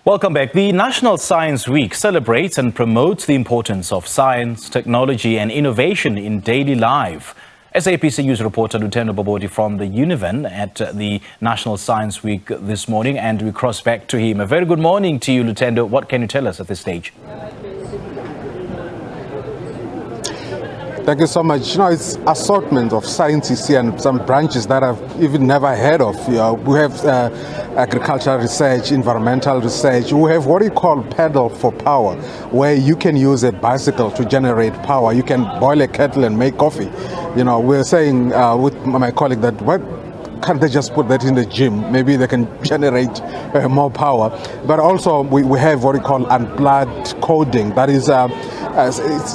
Welcome back. The National Science Week celebrates and promotes the importance of science, technology and innovation in daily life. SABC News reporter Lutendo Bobodi from the Univen at the National Science Week this morning, and we cross back to him. A very good morning to you, Lutendo. What can you tell us at this stage? Thank you so much. You know, it's assortment of sciences here and some branches that I've even never heard of. We have agricultural research, environmental research. We have what we call pedal for power, where you can use a bicycle to generate power. You can boil a kettle and make coffee. You know, we're saying with my colleague that can't they just put that in the gym? Maybe they can generate more power. But also we have what we call unplugged coding. That is,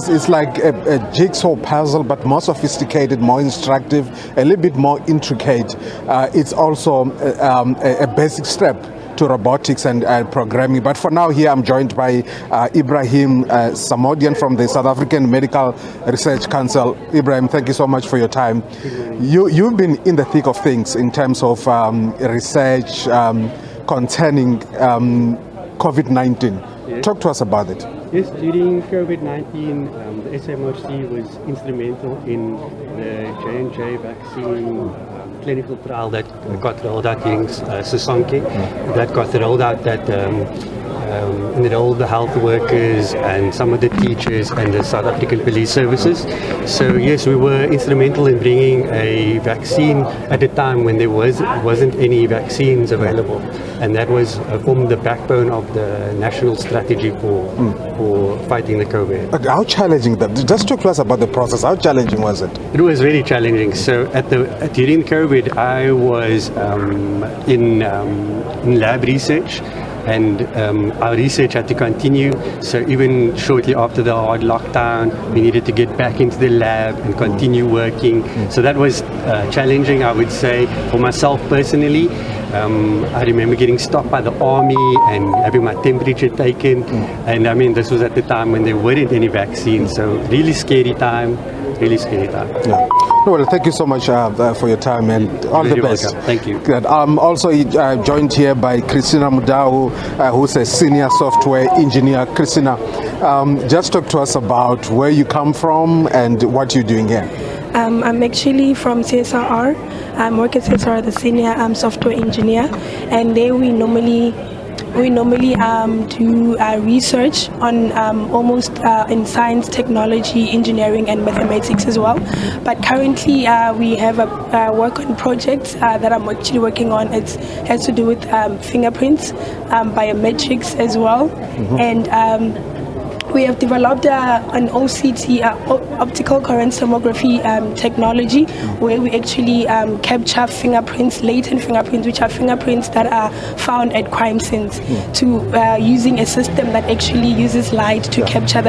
it's like a jigsaw puzzle, but more sophisticated, more instructive, a little bit more intricate. It's also a basic step to robotics and programming. But for now here I'm joined by Ibrahim Samodian from the South African Medical Research Council. Ibrahim, thank you so much for your time. You've been in the thick of things in terms of research concerning COVID-19. Yes. Talk to us about it. Yes, during COVID-19, the SMRC was instrumental in the J&J vaccine clinical trial that got rolled out during Sisonke. That got rolled out that enrolled the health workers and some of the teachers and the South African police services. So yes, we were instrumental in bringing a vaccine at a time when there wasn't any vaccines available, and that was formed the backbone of the national strategy for fighting the COVID. How challenging that? Just talk to us about the process. How challenging was it? It was very challenging. So during COVID, I was in lab research. And our research had to continue, so even shortly after the hard lockdown, we needed to get back into the lab and continue working. So that was challenging, I would say, for myself personally. I remember getting stopped by the army and having my temperature taken. And I mean, this was at the time when there weren't any vaccines, so really scary time. Really scary time. Yeah. Well, thank you so much for your time and all the best. Welcome. Thank you. Good. I'm also joined here by Christina Mudau, who's a senior software engineer. Christina, just talk to us about where you come from and what you're doing here. I'm actually from CSRR. I work at CSRR, the senior software engineer, and there we normally do research on almost in science, technology, engineering and mathematics as well. But currently we have a work on projects that I'm actually working on. It has to do with fingerprints, biometrics as well. And we have developed an OCT, optical current tomography technology, where we actually capture fingerprints, latent fingerprints, which are fingerprints that are found at crime scenes, to using a system that actually uses light to capture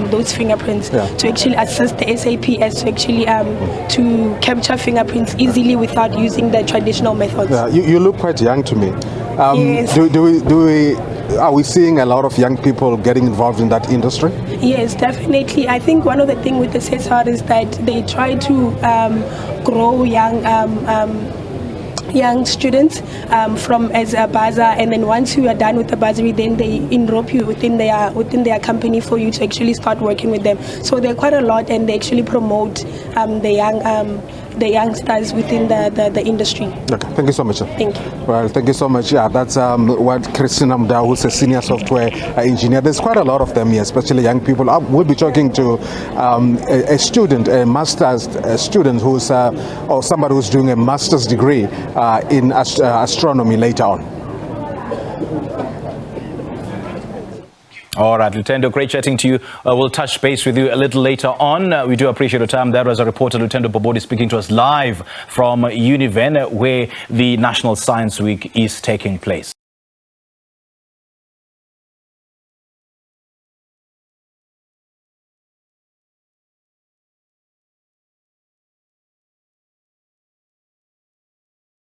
those fingerprints, to actually assist the SAPS to actually to capture fingerprints easily without using the traditional methods. Yeah, you look quite young to me. Yes. Are we seeing a lot of young people getting involved in that industry? Yes, definitely. I think one of the things with the CSR is that they try to grow young students from as a bazaar, and then once you are done with the bursary, then they enroll you within their company for you to actually start working with them. So they're quite a lot, and they actually promote the youngsters within the industry. Okay, thank you so much. Thank you. Well, thank you so much. Yeah, that's what Christina Mudau, who's a senior software engineer. There's quite a lot of them here, especially young people. We'll be talking to a student, a master's student who's or somebody who's doing a master's degree in astronomy later on. All right, Lutendo, great chatting to you. We'll touch base with you a little later on. We do appreciate your time. That was our reporter, Lutendo Bobodi, speaking to us live from Univen, where the National Science Week is taking place.